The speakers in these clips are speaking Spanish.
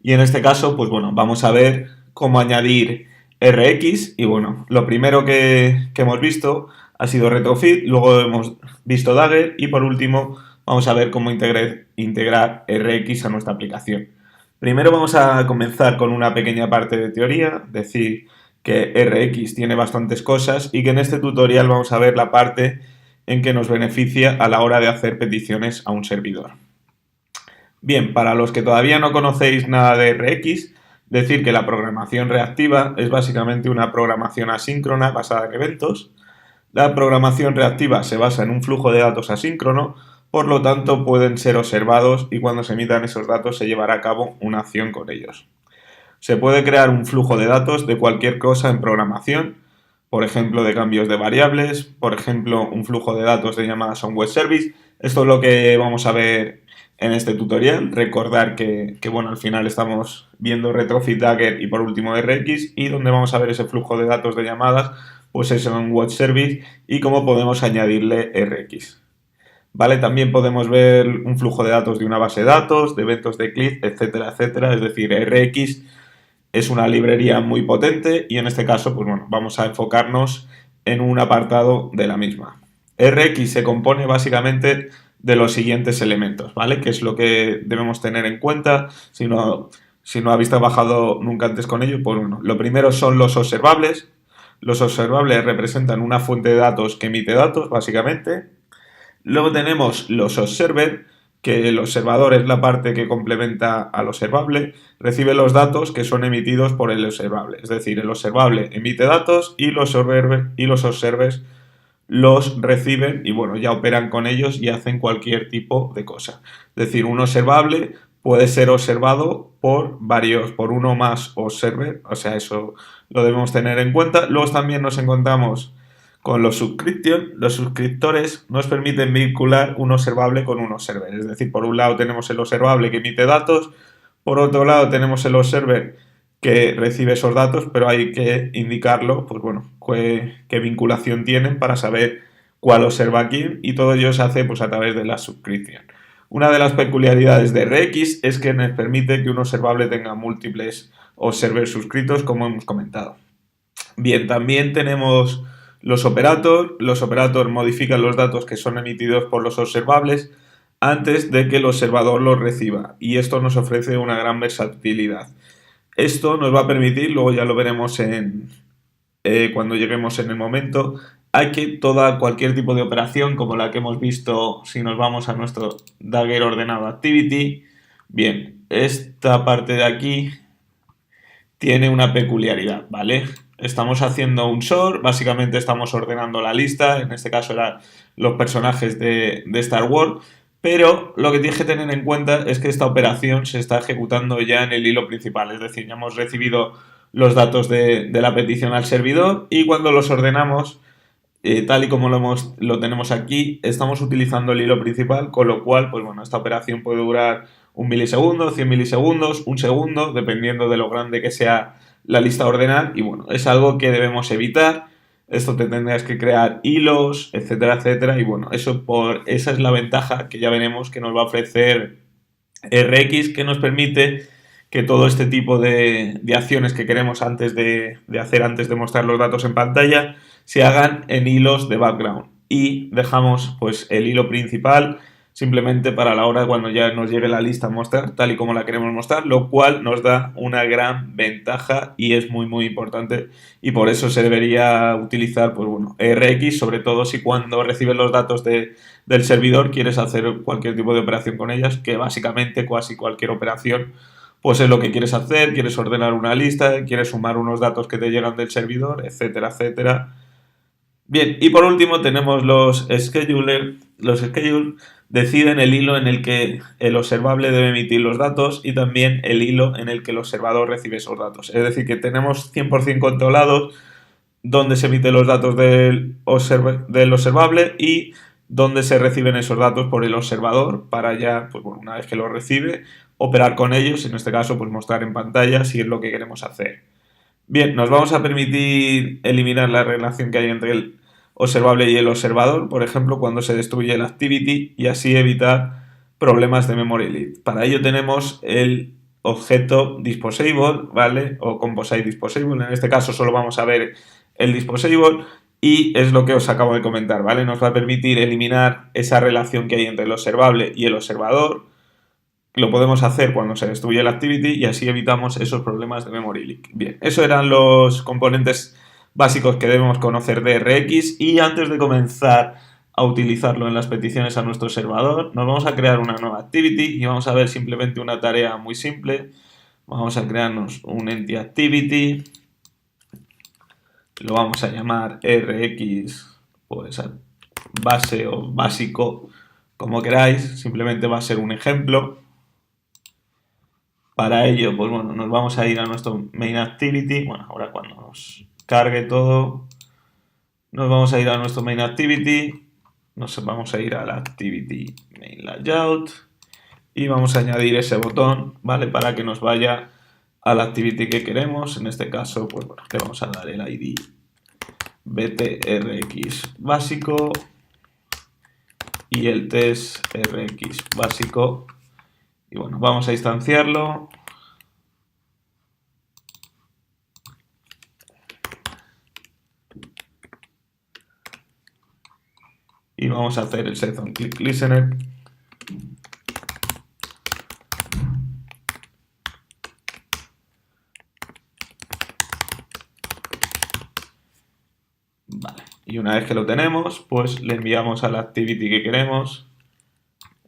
Y en este caso, pues bueno, vamos a ver cómo añadir RX y bueno, lo primero que hemos visto ha sido Retrofit, luego hemos visto Dagger y por último vamos a ver cómo integrar RX a nuestra aplicación. Primero vamos a comenzar con una pequeña parte de teoría, decir que RX tiene bastantes cosas y que en este tutorial vamos a ver la parte en que nos beneficia a la hora de hacer peticiones a un servidor. Bien, para los que todavía no conocéis nada de RX, decir que la programación reactiva es básicamente una programación asíncrona basada en eventos. La programación reactiva se basa en un flujo de datos asíncrono, por lo tanto pueden ser observados y cuando se emitan esos datos se llevará a cabo una acción con ellos. Se puede crear un flujo de datos de cualquier cosa en programación, por ejemplo de cambios de variables, por ejemplo un flujo de datos de llamadas a un web service. Esto es lo que vamos a ver en este tutorial. Recordar que bueno, al final estamos viendo Retrofit, Dagger y por último RX y donde vamos a ver ese flujo de datos de llamadas, pues es en un web service y cómo podemos añadirle RX. ¿Vale? También podemos ver un flujo de datos de una base de datos, de eventos de clic, etcétera, etcétera. Es decir, RX es una librería muy potente y en este caso, pues bueno, vamos a enfocarnos en un apartado de la misma. RX se compone básicamente de los siguientes elementos, ¿vale? Que es lo que debemos tener en cuenta si no habéis trabajado nunca antes con ello, pues bueno, lo primero son los observables. Los observables representan una fuente de datos que emite datos, básicamente. Luego tenemos los observer, que el observador es la parte que complementa al observable, recibe los datos que son emitidos por el observable. Es decir, el observable emite datos y los observers los reciben y bueno, ya operan con ellos y hacen cualquier tipo de cosa. Es decir, un observable puede ser observado por uno más observer, o sea, eso lo debemos tener en cuenta. Luego también nos encontramos con los suscriptores nos permiten vincular un observable con un observer. Es decir, por un lado tenemos el observable que emite datos, por otro lado tenemos el observer que recibe esos datos, pero hay que indicarlo, pues bueno, qué vinculación tienen para saber cuál observa a quién y todo ello se hace pues a través de la suscripción. Una de las peculiaridades de RX es que nos permite que un observable tenga múltiples observers suscritos, como hemos comentado. Bien, también tenemos los operators. Los operators modifican los datos que son emitidos por los observables antes de que el observador los reciba y esto nos ofrece una gran versatilidad. Esto nos va a permitir, luego ya lo veremos cuando lleguemos en el momento, a que cualquier tipo de operación como la que hemos visto si nos vamos a nuestro Dagger ordenado activity, bien, esta parte de aquí tiene una peculiaridad, ¿vale? Estamos haciendo un sort, básicamente estamos ordenando la lista, en este caso eran los personajes de Star Wars, pero lo que tienes que tener en cuenta es que esta operación se está ejecutando ya en el hilo principal, es decir, ya hemos recibido los datos de la petición al servidor y cuando los ordenamos, tal y como lo tenemos aquí, estamos utilizando el hilo principal, con lo cual, pues bueno, esta operación puede durar 1 milisegundo, 100 milisegundos, un segundo, dependiendo de lo grande que sea la lista a ordenar y bueno, es algo que debemos evitar. Esto te tendrás que crear hilos, etcétera, etcétera y bueno, esa es la ventaja que ya veremos que nos va a ofrecer RX, que nos permite que todo este tipo de acciones que queremos antes de hacer, antes de mostrar los datos en pantalla, se hagan en hilos de background y dejamos pues el hilo principal simplemente para la hora cuando ya nos llegue la lista a mostrar tal y como la queremos mostrar, lo cual nos da una gran ventaja y es muy importante y por eso se debería utilizar pues bueno, RX, sobre todo si cuando recibes los datos del servidor quieres hacer cualquier tipo de operación con ellas, que básicamente casi cualquier operación pues es lo que quieres hacer, quieres ordenar una lista, quieres sumar unos datos que te llegan del servidor, etcétera, etcétera. Bien, y por último tenemos los schedulers. Los schedulers deciden el hilo en el que el observable debe emitir los datos y también el hilo en el que el observador recibe esos datos. Es decir, que tenemos 100% controlados dónde se emiten los datos del observable y dónde se reciben esos datos por el observador para ya, pues bueno, una vez que los recibe, operar con ellos, en este caso, pues mostrar en pantalla si es lo que queremos hacer. Bien, nos vamos a permitir eliminar la relación que hay entre el observable y el observador, por ejemplo, cuando se destruye el activity y así evitar problemas de memory leak. Para ello tenemos el objeto disposable, ¿vale? O composite disposable. En este caso solo vamos a ver el disposable y es lo que os acabo de comentar, ¿vale? Nos va a permitir eliminar esa relación que hay entre el observable y el observador. Lo podemos hacer cuando se destruye el activity y así evitamos esos problemas de memory leak. Bien, esos eran los componentes básicos que debemos conocer de RX y antes de comenzar a utilizarlo en las peticiones a nuestro servidor, nos vamos a crear una nueva activity y vamos a ver simplemente una tarea muy simple. Vamos a crearnos un empty activity, lo vamos a llamar RX, pues base o básico, como queráis, simplemente va a ser un ejemplo. Para ello, pues bueno, nos vamos a ir a nuestro main activity. Bueno, ahora cuando nos cargue todo, nos vamos a ir a nuestro main activity. Nos vamos a ir a la activity main layout y vamos a añadir ese botón, ¿vale? Para que nos vaya a la activity que queremos. En este caso, pues bueno, le vamos a dar el ID btrx básico y el test rx básico. Y bueno, vamos a instanciarlo. Y vamos a hacer el set on click listener. Vale. Y una vez que lo tenemos, pues le enviamos a la activity que queremos.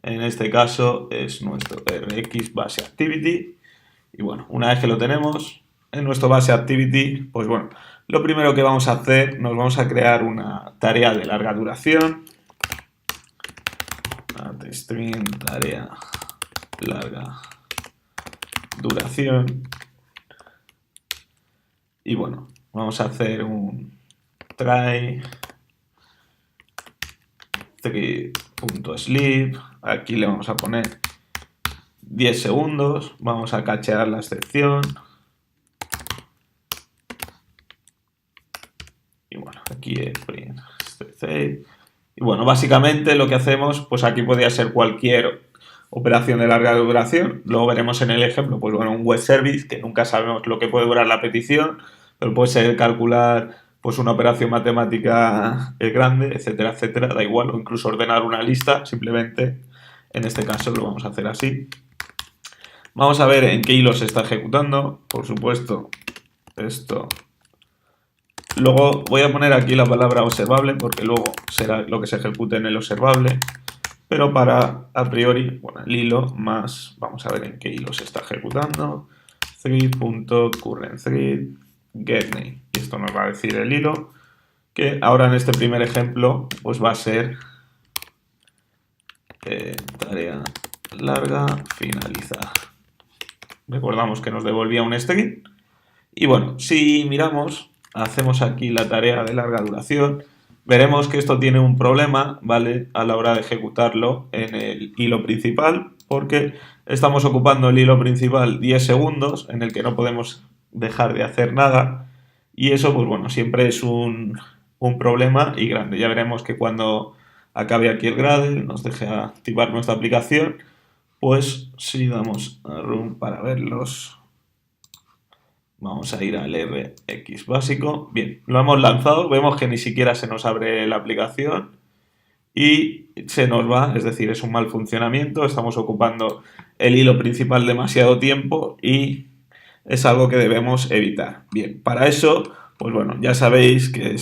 En este caso es nuestro rx base activity. Y bueno, una vez que lo tenemos en nuestro base activity, pues bueno, lo primero que vamos a hacer, nos vamos a crear una tarea de larga duración. String tarea larga duración. Y bueno, vamos a hacer un try 3.sleep. Aquí le vamos a poner 10 segundos. Vamos a cachear la excepción. Y bueno, aquí es print state. Y bueno, básicamente lo que hacemos, pues aquí podría ser cualquier operación de larga duración. Luego veremos en el ejemplo, pues bueno, un web service, que nunca sabemos lo que puede durar la petición, pero puede ser calcular pues una operación matemática grande, etcétera, etcétera, da igual, o incluso ordenar una lista, simplemente en este caso lo vamos a hacer así. Vamos a ver en qué hilo se está ejecutando, por supuesto, esto. Luego voy a poner aquí la palabra observable porque luego será lo que se ejecute en el observable. Pero para a priori, bueno, el hilo más, vamos a ver en qué hilo se está ejecutando. Thread.currentThread getName. Y esto nos va a decir el hilo que ahora en este primer ejemplo pues va a ser tarea larga finalizar. Recordamos que nos devolvía un string. Y bueno, si miramos, hacemos aquí la tarea de larga duración, veremos que esto tiene un problema, ¿vale? A la hora de ejecutarlo en el hilo principal, porque estamos ocupando el hilo principal 10 segundos, en el que no podemos dejar de hacer nada, y eso, pues bueno, siempre es un problema y grande. Ya veremos que cuando acabe aquí el Gradle, nos deje activar nuestra aplicación, pues si damos a run para verlos, vamos a ir al RX básico. Bien, lo hemos lanzado, vemos que ni siquiera se nos abre la aplicación y se nos va, es decir, es un mal funcionamiento, estamos ocupando el hilo principal demasiado tiempo y es algo que debemos evitar. Bien, para eso, pues bueno, ya sabéis que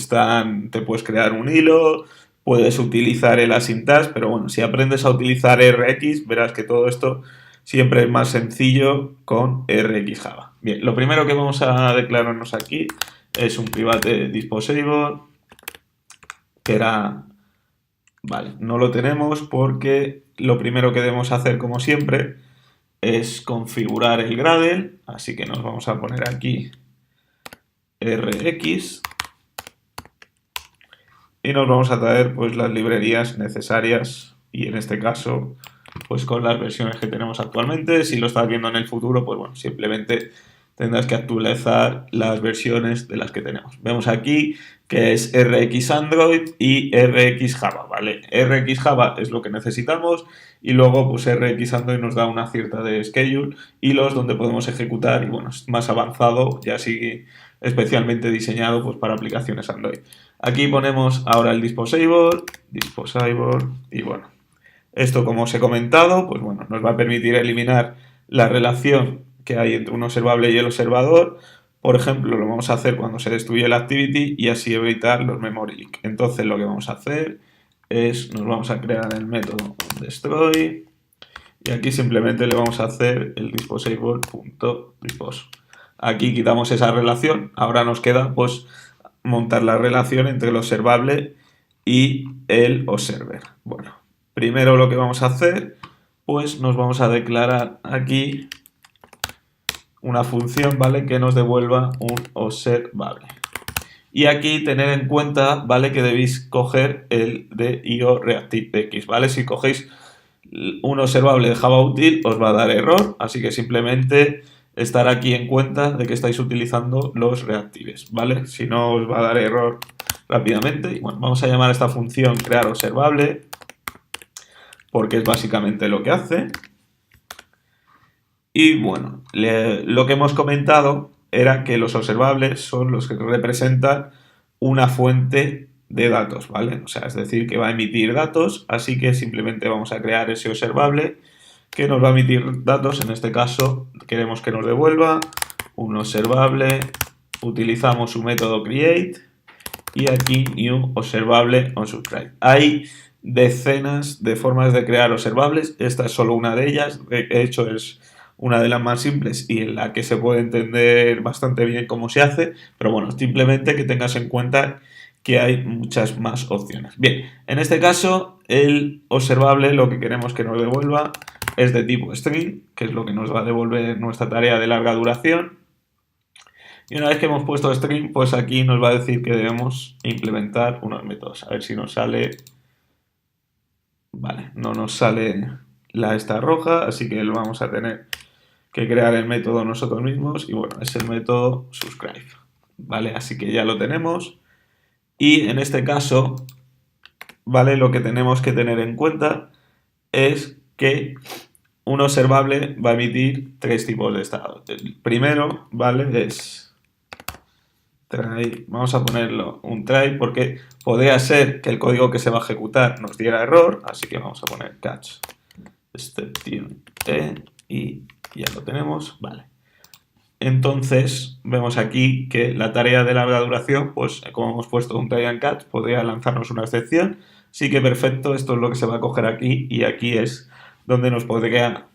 te puedes crear un hilo, puedes utilizar el asyntax, pero bueno, si aprendes a utilizar RX, verás que todo esto siempre es más sencillo con RX Java. Bien, lo primero que vamos a declararnos aquí es un private disposable, que era... Vale, no lo tenemos porque lo primero que debemos hacer, como siempre, es configurar el Gradle, así que nos vamos a poner aquí RX y nos vamos a traer pues las librerías necesarias y en este caso pues con las versiones que tenemos actualmente. Si lo estás viendo en el futuro, pues bueno, simplemente tendrás que actualizar las versiones de las que tenemos. Vemos aquí que es RX Android y RX Java, ¿vale? RX Java es lo que necesitamos y luego pues RX Android nos da una cierta de schedule, hilos donde podemos ejecutar y bueno, es más avanzado, ya sigue especialmente diseñado pues para aplicaciones Android. Aquí ponemos ahora el disposable y bueno, esto, como os he comentado, pues bueno, nos va a permitir eliminar la relación que hay entre un observable y el observador. Por ejemplo, lo vamos a hacer cuando se destruye el activity y así evitar los memory leak. Entonces lo que vamos a hacer es, nos vamos a crear el método destroy y aquí simplemente le vamos a hacer el disposable.dispose. Aquí quitamos esa relación, ahora nos queda pues montar la relación entre el observable y el observer. Bueno, primero lo que vamos a hacer, pues nos vamos a declarar aquí una función, ¿vale? Que nos devuelva un observable. Y aquí tener en cuenta, ¿vale? Que debéis coger el de IOReactiveX, ¿vale? Si cogéis un observable de Java Util os va a dar error, así que simplemente estar aquí en cuenta de que estáis utilizando los reactives, ¿vale? Si no os va a dar error rápidamente. Y bueno, vamos a llamar a esta función crear observable porque es básicamente lo que hace. Y bueno, lo que hemos comentado era que los observables son los que representan una fuente de datos, ¿vale? O sea, es decir, que va a emitir datos, así que simplemente vamos a crear ese observable que nos va a emitir datos. En este caso, queremos que nos devuelva un observable, utilizamos su método create y aquí new observable on subscribe. Hay decenas de formas de crear observables, esta es solo una de ellas, de hecho es una de las más simples y en la que se puede entender bastante bien cómo se hace, pero bueno, simplemente que tengas en cuenta que hay muchas más opciones. Bien, en este caso el observable lo que queremos que nos devuelva es de tipo string, que es lo que nos va a devolver nuestra tarea de larga duración. Y una vez que hemos puesto string, pues aquí nos va a decir que debemos implementar unos métodos. A ver si nos sale. Vale, no nos sale la esta roja, así que lo vamos a tener que crear el método nosotros mismos. Y bueno, es el método subscribe. Vale, así que ya lo tenemos. Y en este caso, vale, lo que tenemos que tener en cuenta es que un observable va a emitir tres tipos de estado. El primero, vale, es try, vamos a ponerlo un try porque podría ser que el código que se va a ejecutar nos diera error, así que vamos a poner catch exception y ya lo tenemos, vale. Entonces vemos aquí que la tarea de larga duración, pues como hemos puesto un try and catch, podría lanzarnos una excepción, sí que perfecto, esto es lo que se va a coger aquí y aquí es donde nos podría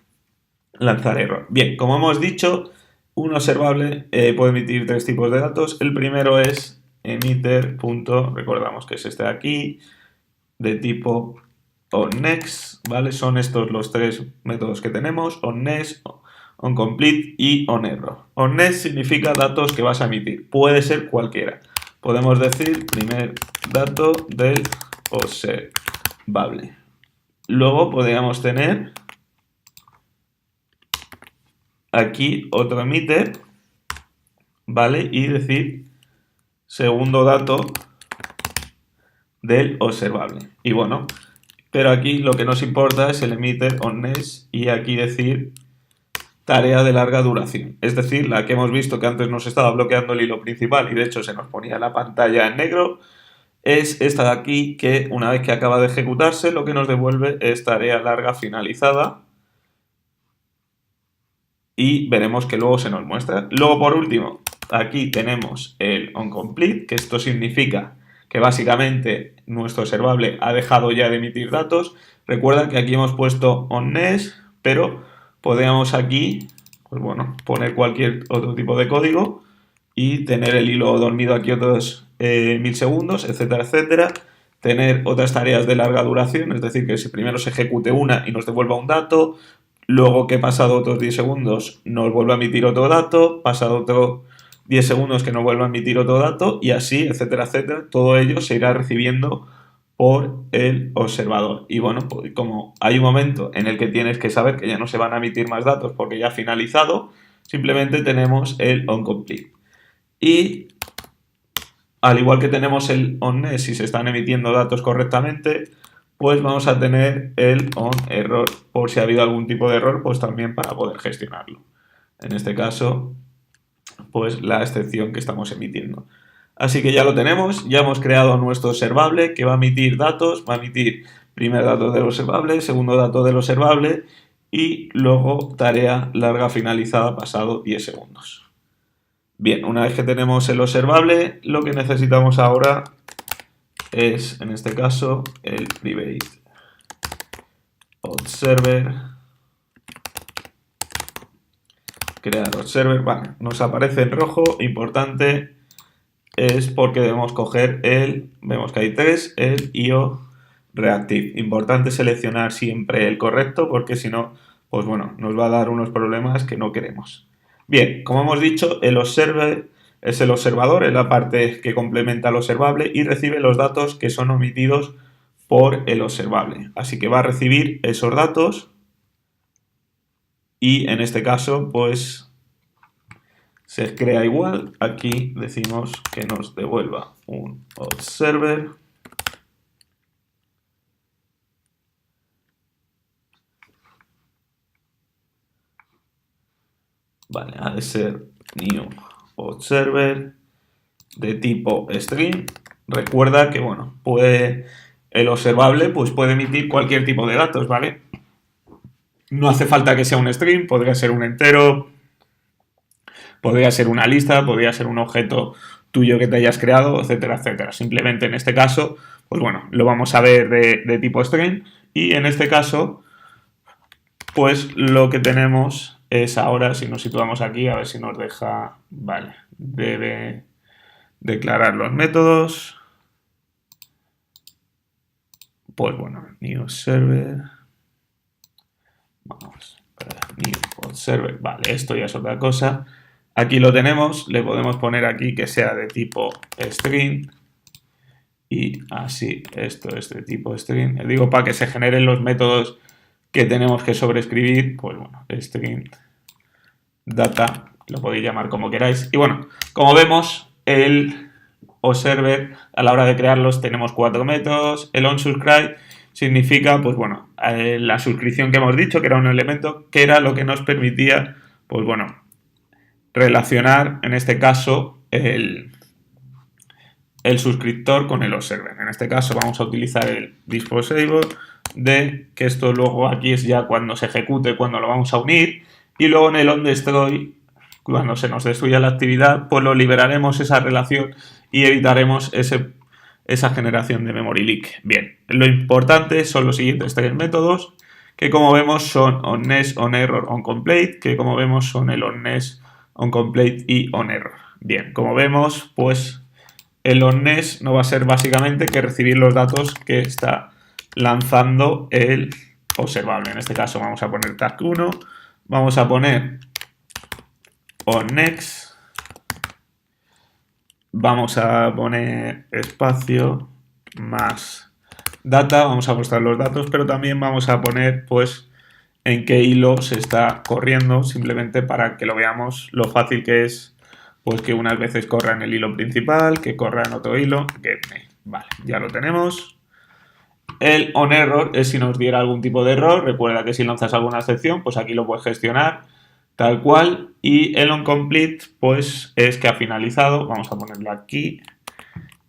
lanzar error. Bien, como hemos dicho, un observable puede emitir tres tipos de datos. El primero es emitter. Recordamos que es este de aquí, de tipo onNext, ¿vale? Son estos los tres métodos que tenemos: onNext, onComplete y onError. onNext significa datos que vas a emitir, puede ser cualquiera. Podemos decir primer dato del observable. Luego podríamos tener aquí otro emitter, ¿vale? Y decir segundo dato del observable. Y bueno, pero aquí lo que nos importa es el emitter onNext y aquí decir tarea de larga duración. Es decir, la que hemos visto que antes nos estaba bloqueando el hilo principal y de hecho se nos ponía la pantalla en negro, es esta de aquí que una vez que acaba de ejecutarse lo que nos devuelve es tarea larga finalizada. Y veremos que luego se nos muestra. Luego, por último, aquí tenemos el onComplete, que esto significa que básicamente nuestro observable ha dejado ya de emitir datos. Recuerda que aquí hemos puesto onNext, pero podríamos aquí, pues bueno, poner cualquier otro tipo de código y tener el hilo dormido aquí otros 1000 segundos, etcétera, etcétera. Tener otras tareas de larga duración, es decir, que si primero se ejecute una y nos devuelva un dato, luego que pasado otros 10 segundos nos vuelva a emitir otro dato, pasado otros 10 segundos que nos vuelva a emitir otro dato y así, etcétera, etcétera. Todo ello se irá recibiendo por el observador. Y bueno, pues como hay un momento en el que tienes que saber que ya no se van a emitir más datos porque ya ha finalizado, simplemente tenemos el onComplete. Y al igual que tenemos el onNext si se están emitiendo datos correctamente, pues vamos a tener el onError por si ha habido algún tipo de error, pues también para poder gestionarlo. En este caso, pues la excepción que estamos emitiendo. Así que ya lo tenemos, ya hemos creado nuestro observable que va a emitir datos, va a emitir primer dato del observable, segundo dato del observable y luego tarea larga finalizada pasado 10 segundos. Bien, una vez que tenemos el observable, lo que necesitamos ahora es, en este caso, el private observer. Crear observer, vale, nos aparece en rojo, importante, es porque debemos coger vemos que hay tres, el IO reactive. Importante seleccionar siempre el correcto porque si no, pues bueno, nos va a dar unos problemas que no queremos. Bien, como hemos dicho, el observer es el observador, es la parte que complementa al observable y recibe los datos que son omitidos por el observable. Así que va a recibir esos datos y en este caso, pues se crea igual. Aquí decimos que nos devuelva un observer. Vale, ha de ser new observer de tipo string. Recuerda que, bueno, el observable pues puede emitir cualquier tipo de datos, ¿vale? No hace falta que sea un string, podría ser un entero, podría ser una lista, podría ser un objeto tuyo que te hayas creado, etcétera, etcétera. Simplemente en este caso, pues bueno, lo vamos a ver de tipo string y en este caso, pues lo que tenemos es ahora, si nos situamos aquí, a ver si nos deja, vale, debe declarar los métodos. Pues bueno, new server, vamos, new server, vale, esto ya es otra cosa. Aquí lo tenemos, le podemos poner aquí que sea de tipo string y así, esto es de tipo string. Le digo para que se generen los métodos que tenemos que sobreescribir, pues bueno, string data, lo podéis llamar como queráis. Y bueno, como vemos, el observer, a la hora de crearlos, tenemos 4 métodos. El onSubscribe significa, pues bueno, la suscripción que hemos dicho, que era un elemento, que era lo que nos permitía, pues bueno, relacionar, en este caso, el suscriptor con el observer. En este caso vamos a utilizar el disposable de que esto luego aquí es ya cuando se ejecute, cuando lo vamos a unir y luego en el onDestroy, cuando se nos destruya la actividad, pues lo liberaremos esa relación y evitaremos esa generación de memory leak. Bien, lo importante son los siguientes tres métodos que como vemos son onNext, onError, onComplete, que como vemos son el onNext, onComplete y onError. Bien, como vemos, pues el onNext no va a ser básicamente que recibir los datos que está lanzando el observable. En este caso vamos a poner task 1, vamos a poner onNext, vamos a poner espacio más data, vamos a mostrar los datos, pero también vamos a poner pues en qué hilo se está corriendo, simplemente para que lo veamos lo fácil que es pues que unas veces corra en el hilo principal, que corra en otro hilo, vale, ya lo tenemos. El onError es si nos diera algún tipo de error, recuerda que si lanzas alguna excepción, pues aquí lo puedes gestionar tal cual. Y el onComplete, pues es que ha finalizado, vamos a ponerlo aquí,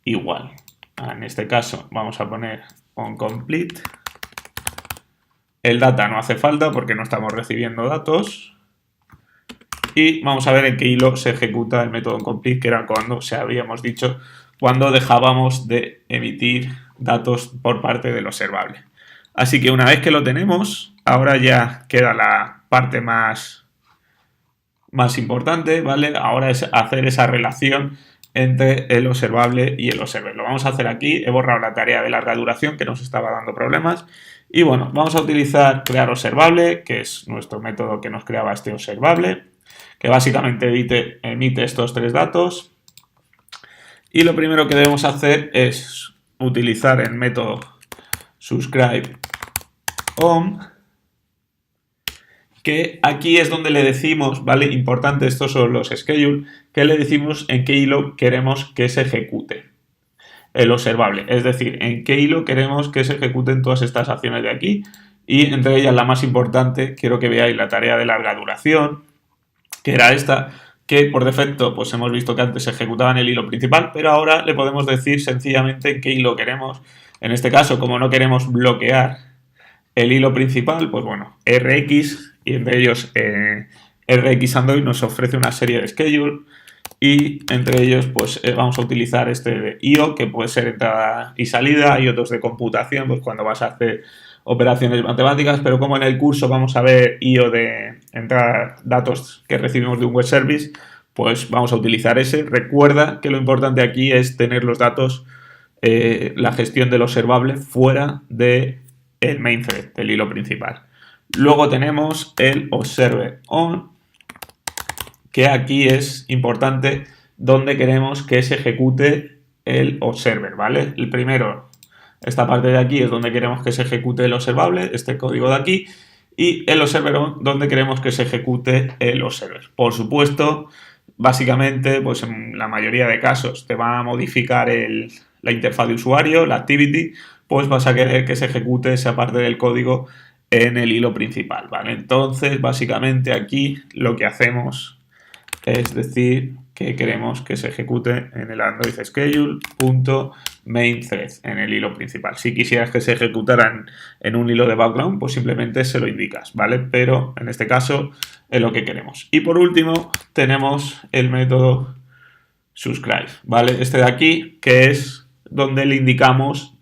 igual. En este caso vamos a poner onComplete. El data no hace falta porque no estamos recibiendo datos. Y vamos a ver en qué hilo se ejecuta el método onComplete, que era cuando habíamos dicho, cuando dejábamos de emitir datos por parte del observable. Así que una vez que lo tenemos, ahora ya queda la parte más importante, ¿vale? Ahora es hacer esa relación entre el observable y el observer. Lo vamos a hacer aquí. He borrado la tarea de larga duración que nos estaba dando problemas. Y bueno, vamos a utilizar crear observable, que es nuestro método que nos creaba este observable, que básicamente emite estos tres datos. Y lo primero que debemos hacer es utilizar el método subscribe on que aquí es donde le decimos, ¿vale? Importante, estos son los schedule, que le decimos en qué hilo queremos que se ejecute el observable. Es decir, en qué hilo queremos que se ejecuten todas estas acciones de aquí. Y entre ellas la más importante, quiero que veáis la tarea de larga duración, que era esta, que por defecto pues hemos visto que antes se ejecutaba en el hilo principal, pero ahora le podemos decir sencillamente en qué hilo queremos. En este caso, como no queremos bloquear el hilo principal, pues bueno, RX, y entre ellos RX Android nos ofrece una serie de schedule, y entre ellos pues vamos a utilizar este de IO, que puede ser entrada y salida, y otros de computación, pues cuando vas a hacer operaciones matemáticas, pero como en el curso vamos a ver IO de entrar datos que recibimos de un web service, pues vamos a utilizar ese. Recuerda que lo importante aquí es tener los datos, la gestión del observable fuera de el main thread, del hilo principal. Luego tenemos el observer on, que aquí es importante donde queremos que se ejecute el observer, ¿vale? El primero, esta parte de aquí es donde queremos que se ejecute el observable, este código de aquí, y el observer on donde queremos que se ejecute el observer. Por supuesto, básicamente, pues en la mayoría de casos te va a modificar la interfaz de usuario, la activity, pues vas a querer que se ejecute esa parte del código en el hilo principal, ¿vale? Entonces, básicamente aquí lo que hacemos es decir que queremos que se ejecute en el Android schedule.mainThread, en el hilo principal. Si quisieras que se ejecutara en un hilo de background, pues simplemente se lo indicas, ¿vale? Pero en este caso es lo que queremos. Y por último tenemos el método subscribe, ¿vale? Este de aquí, que es donde le indicamos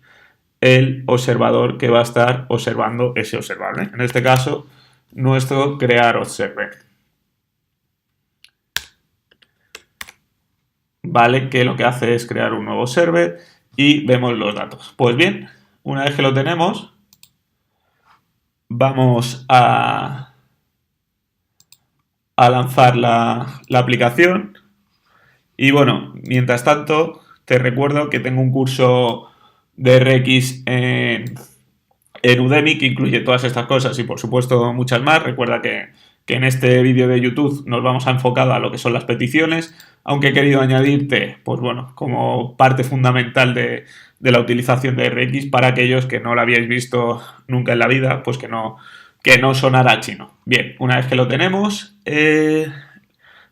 el observador que va a estar observando ese observable. En este caso, nuestro crear observer. ¿Vale? Que lo que hace es crear un nuevo server y vemos los datos. Pues bien, una vez que lo tenemos, vamos a lanzar la aplicación. Y bueno, mientras tanto, te recuerdo que tengo un curso de RX en Udemy que incluye todas estas cosas y por supuesto muchas más. Recuerda que en este vídeo de YouTube nos vamos a enfocar a lo que son las peticiones, aunque he querido añadirte, pues bueno, como parte fundamental de la utilización de RX para aquellos que no lo habíais visto nunca en la vida, pues que no sonara chino. Bien, una vez que lo tenemos,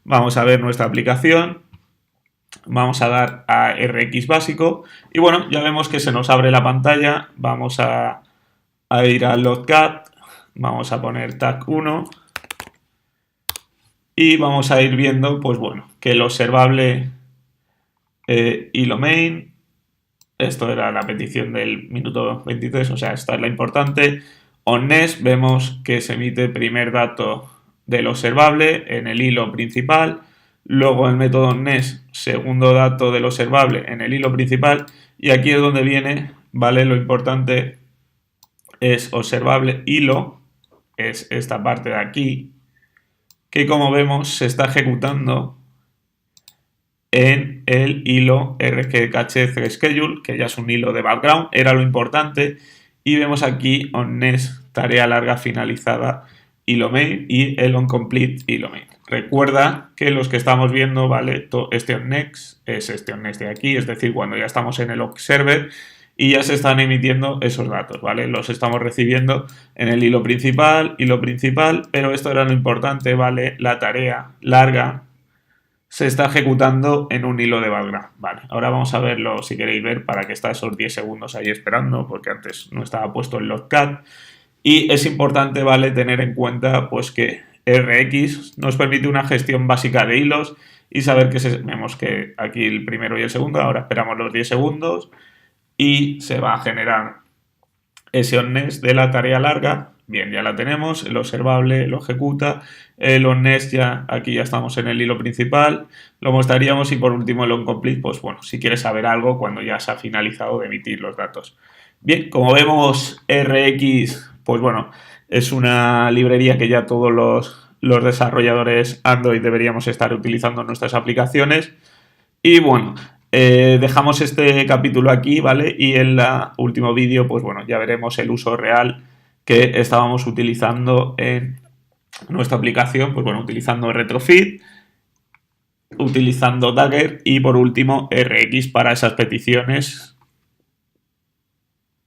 vamos a ver nuestra aplicación, vamos a dar a RX básico y bueno, ya vemos que se nos abre la pantalla, vamos a ir al Logcat, vamos a poner tag 1 y vamos a ir viendo, pues bueno, que el observable hilo main, esto era la petición del minuto 23, o sea, esta es la importante. OnNest, vemos que se emite primer dato del observable en el hilo principal, luego el método OnNest, segundo dato del observable en el hilo principal, y aquí es donde viene, ¿vale? Lo importante es observable hilo, es esta parte de aquí, que como vemos se está ejecutando en el hilo rkcache-schedule, que ya es un hilo de background, era lo importante, y vemos aquí onNext, tarea larga finalizada, hilo main, y el onComplete hilo main. Recuerda que los que estamos viendo, ¿vale? Este onNext es este onNext de aquí, es decir, cuando ya estamos en el observer y ya se están emitiendo esos datos, ¿vale? Los estamos recibiendo en el hilo principal, pero esto era lo importante, ¿vale? La tarea larga se está ejecutando en un hilo de background, ¿vale? Ahora vamos a verlo, si queréis ver, para que está esos 10 segundos ahí esperando, porque antes no estaba puesto el Logcat. Y es importante, ¿vale?, tener en cuenta, pues, que RX nos permite una gestión básica de hilos y saber que vemos que aquí el primero y el segundo, ahora esperamos los 10 segundos y se va a generar ese onNext de la tarea larga. Bien, ya la tenemos, el observable lo ejecuta, el onNext ya, aquí ya estamos en el hilo principal, lo mostraríamos y por último el onComplete, pues bueno, si quieres saber algo cuando ya se ha finalizado de emitir los datos. Bien, como vemos RX, pues bueno, es una librería que ya todos los desarrolladores Android deberíamos estar utilizando en nuestras aplicaciones y bueno, dejamos este capítulo aquí, ¿vale? Y en el último vídeo, pues bueno, ya veremos el uso real que estábamos utilizando en nuestra aplicación, pues bueno, utilizando Retrofit, utilizando Dagger y por último RX para esas peticiones